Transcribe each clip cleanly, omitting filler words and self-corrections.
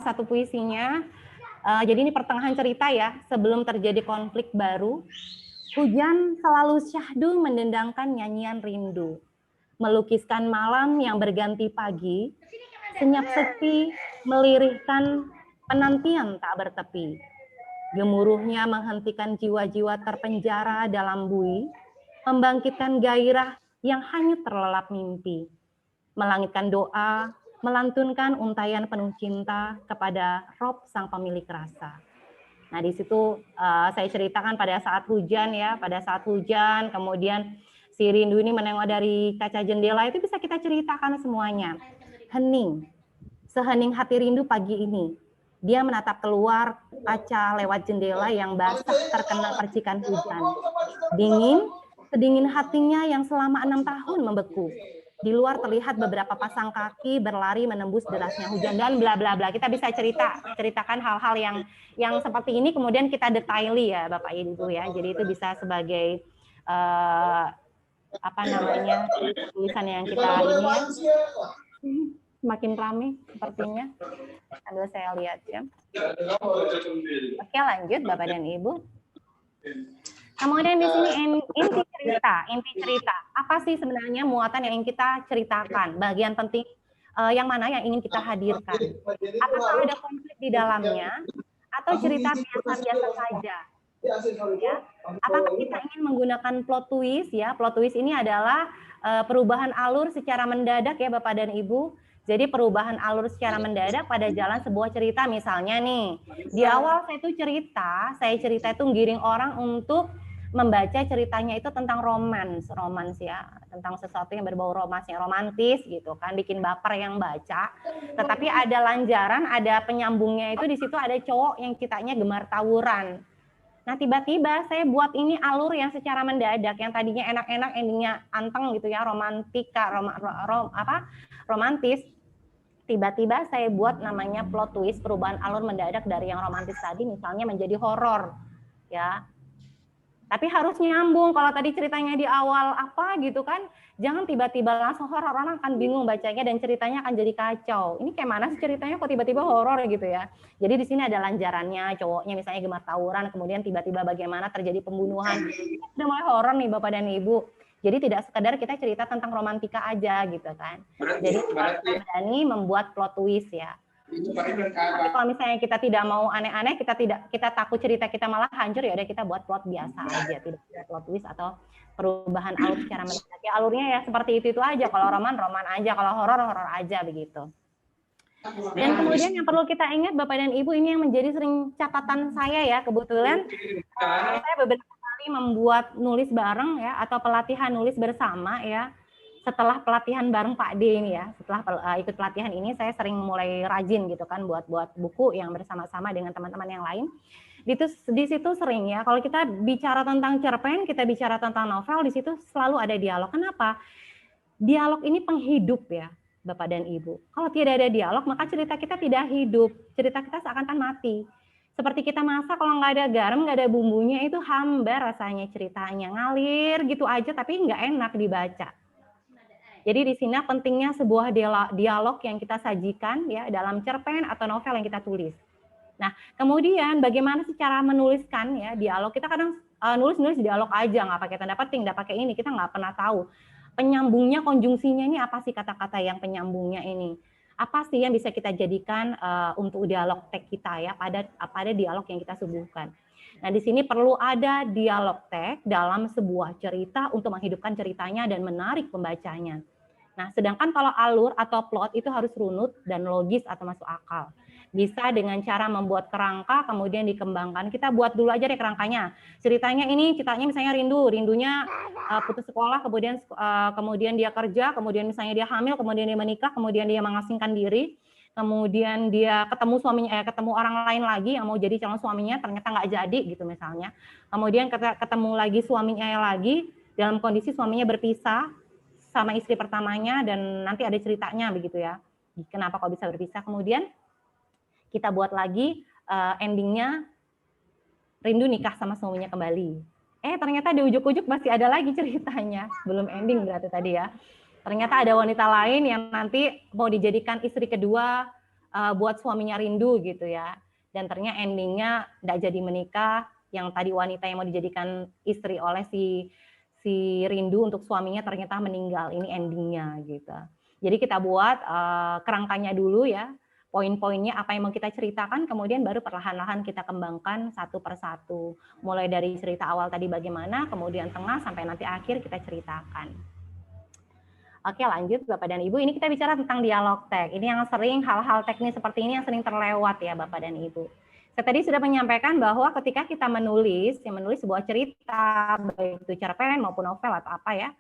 satu puisinya. Jadi ini pertengahan cerita ya, sebelum terjadi konflik baru. Hujan selalu syahdu mendendangkan nyanyian rindu, melukiskan malam yang berganti pagi, senyap sepi melirihkan penantian tak bertepi. Gemuruhnya menghentikan jiwa-jiwa terpenjara dalam bui, membangkitkan gairah yang hanyut terlelap mimpi, melangitkan doa, melantunkan untayan penuh cinta kepada Rob sang pemilik rasa. Nah, di situ saya ceritakan pada saat hujan ya, pada saat hujan, kemudian si rindu ini menengok dari kaca jendela, itu bisa kita ceritakan semuanya. Hening, sehening hati rindu pagi ini. Dia menatap keluar kaca lewat jendela yang basah terkena percikan hujan. Dingin, sedingin hatinya yang selama 6 tahun membeku. Di luar terlihat beberapa pasang kaki berlari menembus derasnya hujan dan bla bla bla. Kita bisa ceritakan hal-hal yang seperti ini, kemudian kita detaili ya Bapak Ibu ya. Jadi itu bisa sebagai tulisan yang kita ini ya. Semakin ramai sepertinya. Sambil saya lihat ya. Oke, lanjut Bapak dan Ibu. Kemudian di sini inti cerita. Apa sih sebenarnya muatan yang ingin kita ceritakan? Bagian penting yang mana yang ingin kita hadirkan? Apakah ada konflik di dalamnya atau cerita biasa-biasa saja? Ya. Apakah kita ingin menggunakan plot twist ya? Plot twist ini adalah perubahan alur secara mendadak ya Bapak dan Ibu. Jadi perubahan alur secara mendadak pada jalan sebuah cerita, misalnya nih di awal saya cerita itu giring orang untuk membaca ceritanya itu tentang romans ya, tentang sesuatu yang berbau romans, yang romantis gitu kan, bikin baper yang baca. Tetapi ada lanjaran, ada penyambungnya, itu di situ ada cowok yang ceritanya gemar tawuran. Nah, tiba-tiba saya buat ini alur yang secara mendadak, yang tadinya enak-enak, endingnya anteng gitu ya, romantis. Tiba-tiba saya buat namanya plot twist, perubahan alur mendadak dari yang romantis tadi misalnya menjadi horor ya. Tapi harus nyambung. Kalau tadi ceritanya di awal apa gitu kan, jangan tiba-tiba langsung horor, orang akan bingung bacanya dan ceritanya akan jadi kacau. Ini kayak mana sih ceritanya kok tiba-tiba horor gitu ya. Jadi di sini ada lanjarannya, cowoknya misalnya gemar tawuran, kemudian tiba-tiba bagaimana terjadi pembunuhan. Ini udah mulai horor nih Bapak dan Ibu. Jadi tidak sekedar kita cerita tentang romantika aja gitu kan. Jadi kita berani membuat plot twist ya. Tapi kalau misalnya kita tidak mau aneh-aneh, kita takut cerita kita malah hancur, ya udah kita buat plot biasa aja, tidak ada plot twist atau perubahan alur secara mendadak. Ya alurnya ya seperti itu aja. Kalau roman aja, kalau horor aja begitu. Dan kemudian yang perlu kita ingat Bapak dan Ibu, ini yang menjadi sering catatan saya ya, kebetulan saya beberapa kali membuat nulis bareng ya, atau pelatihan nulis bersama ya. Setelah pelatihan bareng Pak D ini ya, setelah ikut pelatihan ini saya sering mulai rajin gitu kan buat buku yang bersama-sama dengan teman-teman yang lain. Di situ sering ya, kalau kita bicara tentang cerpen, kita bicara tentang novel, di situ selalu ada dialog. Kenapa? Dialog ini penghidup ya, Bapak dan Ibu. Kalau tidak ada dialog, maka cerita kita tidak hidup. Cerita kita seakan-akan mati. Seperti kita masak, kalau nggak ada garam, nggak ada bumbunya, itu hambar rasanya ceritanya. Ngalir gitu aja, tapi nggak enak dibaca. Jadi di sini pentingnya sebuah dialog yang kita sajikan ya dalam cerpen atau novel yang kita tulis. Nah, kemudian bagaimana sih cara menuliskan ya dialog? Kita kadang nulis dialog aja, nggak pakai tanda petik, nggak pakai ini, kita nggak pernah tahu penyambungnya, konjungsinya ini apa sih kata-kata yang penyambungnya ini? Apa sih yang bisa kita jadikan untuk dialog teks kita ya pada dialog yang kita suguhkan? Nah, di sini perlu ada dialog teks dalam sebuah cerita untuk menghidupkan ceritanya dan menarik pembacanya. Nah, sedangkan kalau alur atau plot itu harus runut dan logis atau masuk akal. Bisa dengan cara membuat kerangka, kemudian dikembangkan. Kita buat dulu aja deh kerangkanya. Ceritanya misalnya rindunya putus sekolah, kemudian dia kerja, kemudian misalnya dia hamil, kemudian dia menikah, kemudian dia mengasingkan diri, kemudian dia ketemu orang lain lagi yang mau jadi calon suaminya, ternyata nggak jadi gitu misalnya. Kemudian ketemu lagi suaminya lagi, dalam kondisi suaminya berpisah sama istri pertamanya, dan nanti ada ceritanya begitu ya. Kenapa kok bisa berpisah? Kemudian kita buat lagi endingnya rindu nikah sama suaminya kembali. Ternyata di ujuk-ujuk masih ada lagi ceritanya, belum ending berarti tadi ya. Ternyata ada wanita lain yang nanti mau dijadikan istri kedua buat suaminya rindu gitu ya. Dan ternyata endingnya tidak jadi menikah, yang tadi wanita yang mau dijadikan istri oleh si rindu untuk suaminya ternyata meninggal. Ini endingnya gitu. Jadi kita buat kerangkanya dulu ya, poin-poinnya apa yang mau kita ceritakan, kemudian baru perlahan-lahan kita kembangkan satu persatu. Mulai dari cerita awal tadi bagaimana, kemudian tengah sampai nanti akhir kita ceritakan. Oke, lanjut Bapak dan Ibu. Ini kita bicara tentang dialog teks. Ini yang sering hal-hal teknis seperti ini yang sering terlewat ya Bapak dan Ibu. Saya tadi sudah menyampaikan bahwa ketika kita menulis sebuah cerita, baik itu cerpen maupun novel atau apa ya,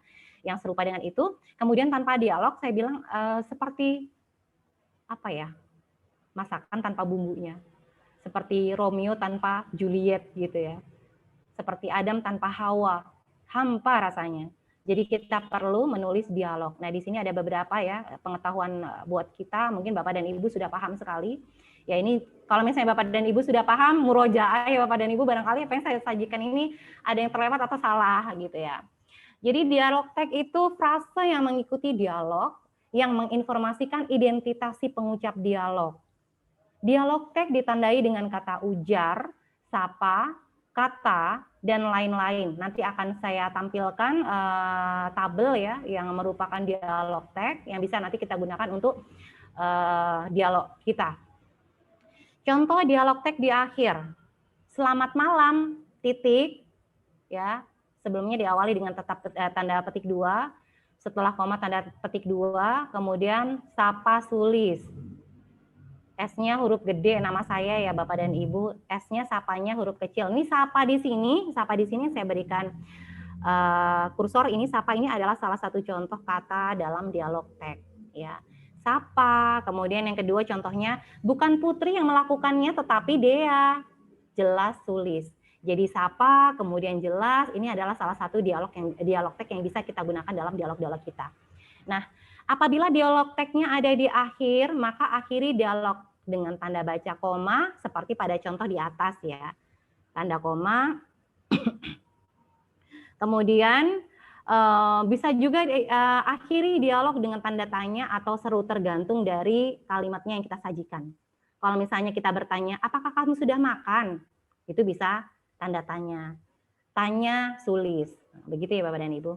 yang serupa dengan itu, kemudian tanpa dialog, saya bilang seperti apa ya, masakan tanpa bumbunya. Seperti Romeo tanpa Juliet gitu ya. Seperti Adam tanpa Hawa. Hampa rasanya. Jadi kita perlu menulis dialog. Nah, di sini ada beberapa ya pengetahuan buat kita. Mungkin Bapak dan Ibu sudah paham sekali. Ya ini kalau misalnya Bapak dan Ibu sudah paham, murojaah ya Bapak dan Ibu, barangkali apa yang saya sajikan ini ada yang terlewat atau salah gitu ya. Jadi dialog teks itu frase yang mengikuti dialog yang menginformasikan identitas si pengucap dialog. Dialog teks ditandai dengan kata ujar, sapa, kata, dan lain-lain. Nanti akan saya tampilkan tabel ya yang merupakan dialog teks yang bisa nanti kita gunakan untuk dialog kita. Contoh dialog teks di akhir. Selamat malam, titik. Ya, sebelumnya diawali dengan tetap tanda petik 2, setelah koma tanda petik 2, kemudian sapa Sulis. S-nya huruf gede, nama saya ya Bapak dan Ibu. S-nya sapanya huruf kecil. Ini sapa di sini saya berikan kursor ini. Sapa ini adalah salah satu contoh kata dalam dialog teks ya. Sapa, kemudian yang kedua contohnya bukan Putri yang melakukannya tetapi Dea. Jelas Sulis. Jadi sapa, kemudian jelas, ini adalah salah satu dialog teks yang bisa kita gunakan dalam dialog-dialog kita. Nah, apabila dialog teksnya ada di akhir, maka akhiri dialog dengan tanda baca koma seperti pada contoh di atas ya. Tanda koma. Kemudian bisa juga akhiri dialog dengan tanda tanya atau seru tergantung dari kalimatnya yang kita sajikan. Kalau misalnya kita bertanya, apakah kamu sudah makan? Itu bisa tanda tanya. Tanya Sulis. Begitu ya Bapak dan Ibu.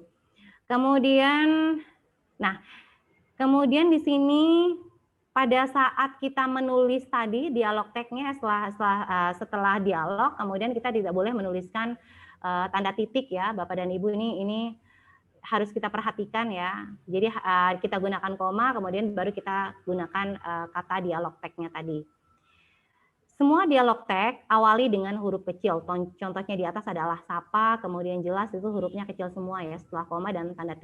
Kemudian di sini pada saat kita menulis tadi dialog teksnya setelah dialog, kemudian kita tidak boleh menuliskan tanda titik ya Bapak dan Ibu, ini harus kita perhatikan ya. Jadi kita gunakan koma, kemudian baru kita gunakan kata dialog teksnya tadi. Semua dialog teks awali dengan huruf kecil. Contohnya di atas adalah sapa, kemudian jelas itu hurufnya kecil semua ya, setelah koma dan tanda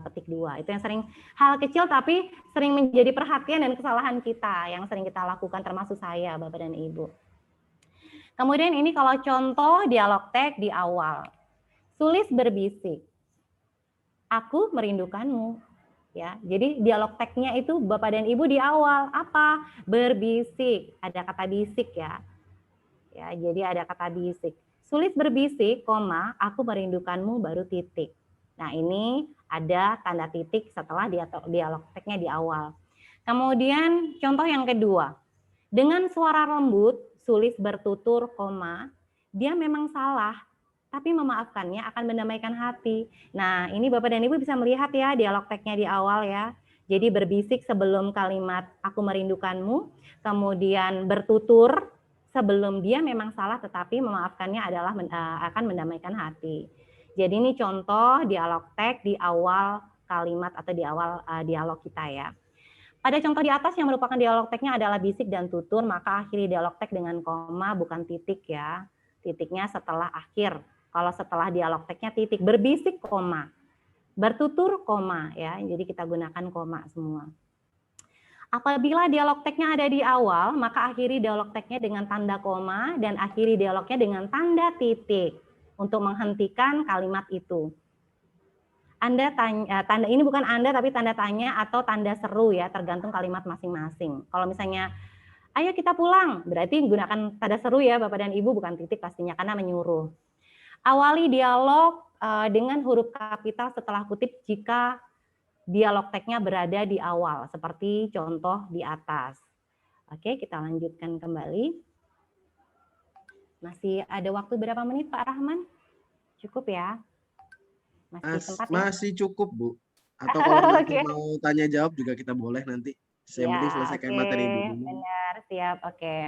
petik 2. Itu yang sering, hal kecil tapi sering menjadi perhatian dan kesalahan kita yang sering kita lakukan, termasuk saya Bapak dan Ibu. Kemudian ini kalau contoh dialog teks di awal. Sulis berbisik, aku merindukanmu. Ya, jadi dialog teksnya itu Bapak dan Ibu di awal apa? Berbisik, ada kata bisik ya. Ya, jadi ada kata bisik. Sulis berbisik, koma, aku merindukanmu baru titik. Nah, ini ada tanda titik setelah dialog teksnya di awal. Kemudian contoh yang kedua. Dengan suara lembut, Sulis bertutur, koma, dia memang salah, tapi memaafkannya akan mendamaikan hati. Nah, ini Bapak dan Ibu bisa melihat ya dialog teksnya di awal ya. Jadi berbisik sebelum kalimat aku merindukanmu, kemudian bertutur sebelum dia memang salah tetapi memaafkannya adalah akan mendamaikan hati. Jadi ini contoh dialog teks di awal kalimat atau di awal dialog kita ya. Pada contoh di atas yang merupakan dialog teksnya adalah bisik dan tutur, maka akhiri dialog teks dengan koma bukan titik ya. Titiknya setelah akhir. Kalau setelah dialog teksnya titik, berbisik koma, bertutur koma ya. Jadi kita gunakan koma semua. Apabila dialog teksnya ada di awal, maka akhiri dialog teksnya dengan tanda koma dan akhiri dialognya dengan tanda titik untuk menghentikan kalimat itu. Anda tanda ini bukan Anda tapi tanda tanya atau tanda seru ya, tergantung kalimat masing-masing. Kalau misalnya ayo kita pulang, berarti gunakan tanda seru ya Bapak dan Ibu, bukan titik pastinya karena menyuruh. Awali dialog dengan huruf kapital setelah kutip jika dialog teksnya berada di awal, seperti contoh di atas. Oke, kita lanjutkan kembali. Masih ada waktu berapa menit Pak Rahman? Cukup ya? Masih sempat ya? Masih cukup, Bu. Atau kalau nanti Oke. mau tanya jawab juga kita boleh nanti. Yang penting Ya, selesaikan oke. materi Ibu dulu. Benar, siap. Oke.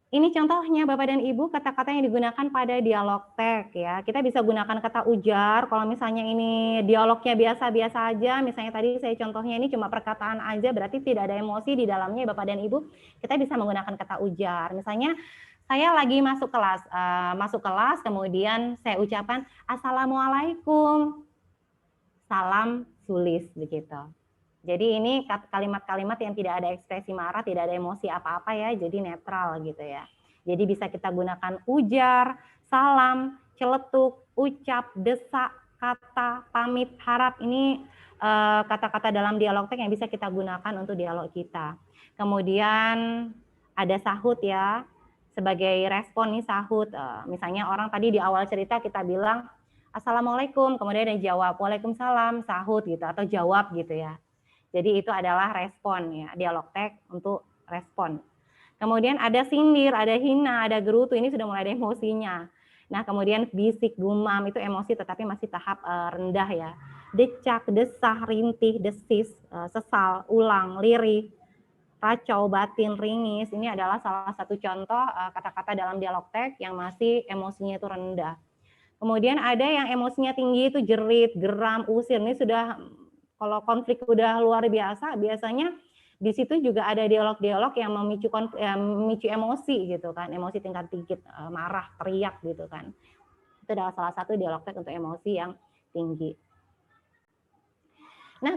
Ini contohnya Bapak dan Ibu kata-kata yang digunakan pada dialog teks ya. Kita bisa gunakan kata ujar kalau misalnya ini dialognya biasa-biasa aja, misalnya tadi saya contohnya ini cuma perkataan aja berarti tidak ada emosi di dalamnya Bapak dan Ibu. Kita bisa menggunakan kata ujar. Misalnya saya lagi masuk kelas kemudian saya ucapkan Assalamualaikum. Salam sulis begitu. Jadi ini kalimat-kalimat yang tidak ada ekspresi marah, tidak ada emosi apa-apa ya, jadi netral gitu ya. Jadi bisa kita gunakan ujar, salam, celetuk, ucap, desak, kata, pamit, harap. Ini kata-kata dalam dialog teks yang bisa kita gunakan untuk dialog kita. Kemudian ada sahut ya, sebagai respon nih sahut. Misalnya orang tadi di awal cerita kita bilang, Assalamualaikum, kemudian ada jawab, Waalaikumsalam, sahut gitu, atau jawab gitu ya. Jadi itu adalah respon ya, dialog teks untuk respon. Kemudian ada sindir, ada hina, ada gerutu, ini sudah mulai ada emosinya. Nah, kemudian bisik, gumam, itu emosi tetapi masih tahap rendah ya. Decak, desah, rintih, desis, sesal, ulang, lirih, kacau, batin, ringis, ini adalah salah satu contoh kata-kata dalam dialog teks yang masih emosinya itu rendah. Kemudian ada yang emosinya tinggi itu jerit, geram, usir. Ini sudah kalau konflik udah luar biasa, biasanya di situ juga ada dialog-dialog yang memicu emosi gitu kan, emosi tingkat tinggi, marah, teriak gitu kan. Itu adalah salah satu dialog teks untuk emosi yang tinggi. Nah,